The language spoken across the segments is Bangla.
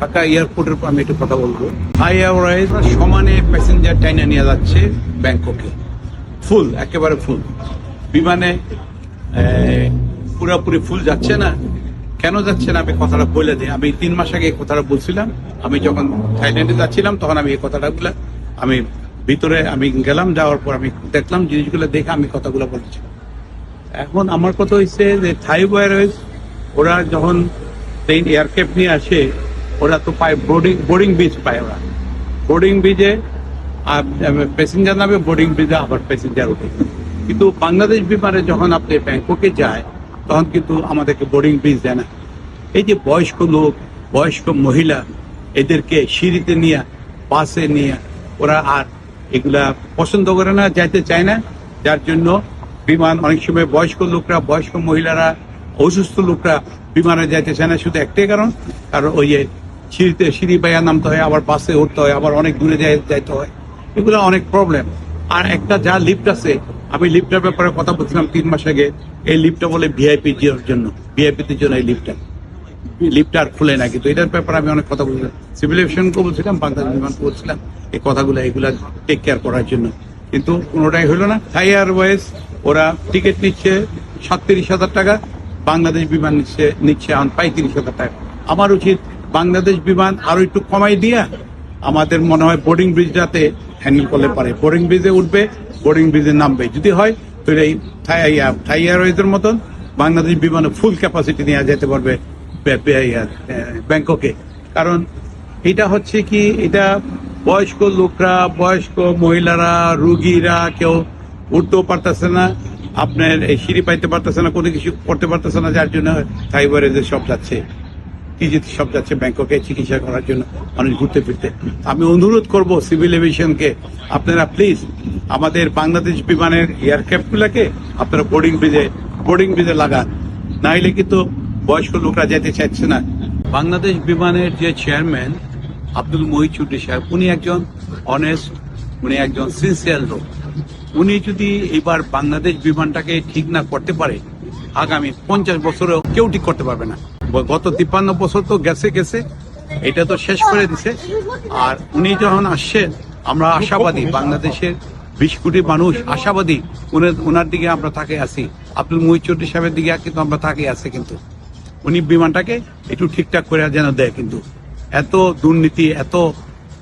ঢাকা এয়ারপোর্টের উপর আমি একটু কথা বলবো। থাই এয়ারওয়েজ সমানে প্যাসেঞ্জার টাইনা নিয়ে যাচ্ছে ব্যাংককে, ফুল, একেবারে ফুল। বিমানে পুরোপুরি ফুল যাচ্ছে না। কেন যাচ্ছে না আমি কথাটা বলে দিই। আমি 3 মাস আগে এই কথাটা বলছিলাম। আমি যখন থাইল্যান্ডে যাচ্ছিলাম তখন আমি এই কথাটা আমি ভিতরে আমি গেলাম, যাওয়ার পর আমি দেখলাম জিনিসগুলো দেখে আমি কথাগুলো বলছি। এখন আমার কথা হয়েছে যে থাই এয়ারওয়েজ ওরা যখন ট্রেন এয়ারক্রাফট নিয়ে আসে, ওরা তো পায় বোর্ডিং ব্রিজ পায়। ওরা বোর্ডিং ব্রিজে প্যাসেঞ্জার নামে, বোর্ডিং ব্রিজে আবার প্যাসেঞ্জার ওঠে। কিন্তু বাংলাদেশ বিমানে যখন আপনি ব্যাংককে যায় তখন কিন্তু আমাদেরকে বোর্ডিং ব্রিজ দেয় না। এই যে বয়স্ক লোক, বয়স্ক মহিলা, এদেরকে সিঁড়িতে নিয়ে, বাসে নিয়ে ওরা আর এগুলা পছন্দ করে না, যাইতে চায় না। যার জন্য বিমান অনেক সময় বয়স্ক লোকরা, বয়স্ক মহিলারা, অসুস্থ লোকরা বিমানে যাইতে চায় না। শুধু একটাই কারণ ওই যে সিঁড়ি বাইয়া নামতে হয়, আবার বাসে উঠতে হয়, আবার অনেক দূরে যাইতে হয়। এগুলো অনেক প্রবলেম। আর একটা যা লিফট আছে, আমি লিফটের ব্যাপারে কথা বলছিলাম 3 মাস আগে। এই লিফটটা বলে ভিআইপির জন্য, ভিআইপিদের জন্য এই লিফটটা আর খুলে না। কিন্তু এটার ব্যাপারে আমি অনেক কথা বলছিলাম, সিভিল এভিয়েশনকে বলছিলাম, বাংলাদেশ বিমানকে বলছিলাম এই কথাগুলো, এগুলা টেক কেয়ার করার জন্য। কিন্তু কোনোটাই হলো না। থাই এয়ারওয়েজ ওরা টিকিট নিচ্ছে 37,000 টাকা, বাংলাদেশ বিমান নিচ্ছে 35,000 টাকা। আমার উচিত বাংলাদেশ বিমান আরো একটু কমাই দিয়া আমাদের মনে হয় বোর্ডিং ব্রিজটাতে হ্যান্ডেল করলে পারে। বোর্ডিং ব্রিজে উঠবে, বোর্ডিং ব্রিজে নামবে। যদি হয় তাহলে এই থাই এয়ারওয়েজের মতন বাংলাদেশ বিমানে ফুল ক্যাপাসিটি নিয়ে যেতে পারবে ব্যাংককে। কারণ এটা হচ্ছে কি, এটা বয়স্ক লোকরা, বয়স্ক মহিলারা, রুগীরা কেউ উঠতেও পারতেছে না, আপনার এই সিঁড়ি পাইতে পারতেছে না, কোনো কিছু করতে পারতেছে না। যার জন্য থাই এয়ারওয়েজে সব যাচ্ছে, সব যাচ্ছে ব্যাংককে চিকিৎসা করার জন্য, মানুষ ঘুরতে ফিরতে। আমি অনুরোধ করব সিভিল এভিয়েশনকে, আপনারা প্লিজ আমাদের বাংলাদেশ বিমানের এয়ারক্রাফটগুলোকে আপনারা বোর্ডিং ব্রিজে লাগান। না হলে কিন্তু বয়স্ক লোকরা যেতে চাইছে না। বাংলাদেশ বিমানের যে চেয়ারম্যান আব্দুল মহিদ চৌধুরী সাহেব, উনি একজন অনেস্ট, উনি একজন সিনসিয়ার লোক। উনি যদি এবার বাংলাদেশ বিমানটাকে ঠিক না করতে পারে, আগামী 50 বছরেও কেউ ঠিক করতে পারবে না। গত 53 বছর তো গেছে, এটা তো শেষ করে দিছে। আর উনি যখন আসছেন, আমরা আশাবাদী, বাংলাদেশের 20 কোটি মানুষ আশাবাদী, ওনার দিকে আমরা তাকে আছি। আব্দুল মহিদ চৌধুরী সাহেবের দিকে কিন্তু আমরা তাকে আছি। কিন্তু উনি বিমানটাকে একটু ঠিকঠাক করে যেন দেয়। কিন্তু এত দুর্নীতি, এত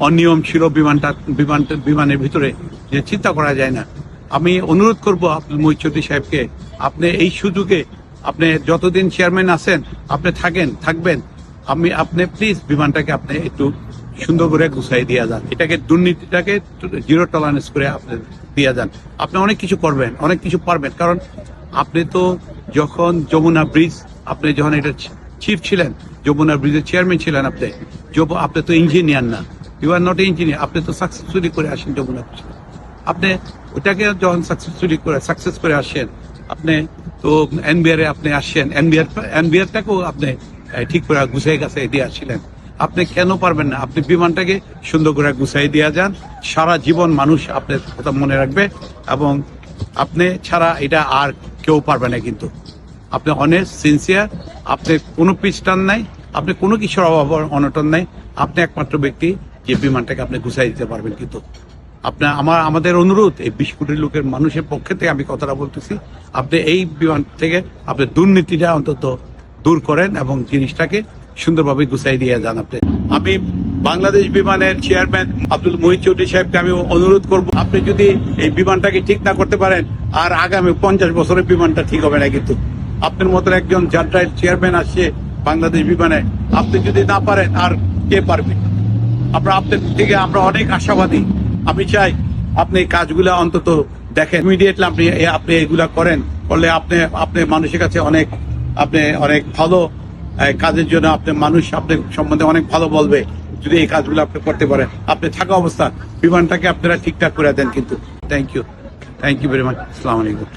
অনিয়ম ছিল বিমানের ভিতরে যে চিন্তা করা যায় না। আমি অনুরোধ করব আব্দুল মহিদ চৌধুরী সাহেবকে, আপনি এই সুযোগে, আপনি যতদিন চেয়ারম্যান আছেন আপনি থাকবেন, আপনি প্লিজ বিমানটাকে আপনি একটু সুন্দর করে গুছাই দিয়ে যান। এটাকে, দুর্নীতিটাকে 0 টলারেন্স করে আপনি দিয়ে যান। আপনি অনেক কিছু করবেন, অনেক কিছু পারবেন। কারণ আপনি তো যখন যমুনা ব্রিজ, আপনি যখন এটা চিফ ছিলেন, যমুনা ব্রিজের চেয়ারম্যান ছিলেন, আপনি তো ইঞ্জিনিয়ার না, ইউ আর নট ইঞ্জিনিয়ার। আপনি তো সাকসেসফুলি করে আসেন যমুনা ব্রিজ। আপনি ওটাকে যখন সাকসেস করে আসেন, আপনি তো এনবিআর আপনি আসছেন, এনবিআরটাকেও আপনি ঠিক করে গুছাই দিয়ে আসছিলেন। আপনি কেন পারবেন না? আপনি বিমানটাকে সুন্দর করে গুছাই দিয়ে যান। সারা জীবন মানুষ আপনার কথা মনে রাখবে, এবং আপনি ছাড়া এটা আর কেউ পারবে না। কিন্তু আপনি অনেস্ট, সিনসিয়ার, আপনি কোনো পিছটান নাই, আপনি কোনো কিছুর অভাব অনটন নাই। আপনি একমাত্র ব্যক্তি যে বিমানটাকে আপনি গুছাই দিতে পারবেন। কিন্তু আমাদের অনুরোধ, এই 20 কোটি লোকের মানুষের পক্ষে থেকে আমি কথাটা বলতেছি, আপনি এই বিমান থেকে আপনি দুর্নীতিটা অন্তত দূর করেন এবং জিনিসটাকে সুন্দরভাবে গুছাই দিয়ে যান। আমি বাংলাদেশ বিমানের চেয়ারম্যান আব্দুল মহিদ চৌধুরী সাহেবকে আমি অনুরোধ করব, আপনি যদি এই বিমানটাকে ঠিক না করতে পারেন, আর আগামী 50 বছরের বিমানটা ঠিক হবে না। কিন্তু আপনার মতন একজন জার্টাইল চেয়ারম্যান আসছে বাংলাদেশ বিমানে, আপনি যদি না পারেন আর কে পারবে? আপনার থেকে আমরা অনেক আশাবাদী। আমি চাই আপনি এই কাজগুলা অন্তত দেখেন, ইমিডিয়েটলি আপনি এগুলা করলে আপনি মানুষের কাছে অনেক ভালো কাজের জন্য মানুষ আপনার সম্বন্ধে অনেক ভালো বলবে। যদি এই কাজগুলো আপনি করতে পারেন, আপনি থাকা অবস্থা বিমানটাকে আপনারা ঠিকঠাক করে দেন। কিন্তু থ্যাংক ইউ ভেরি মাচ। আসসালামু আলাইকুম।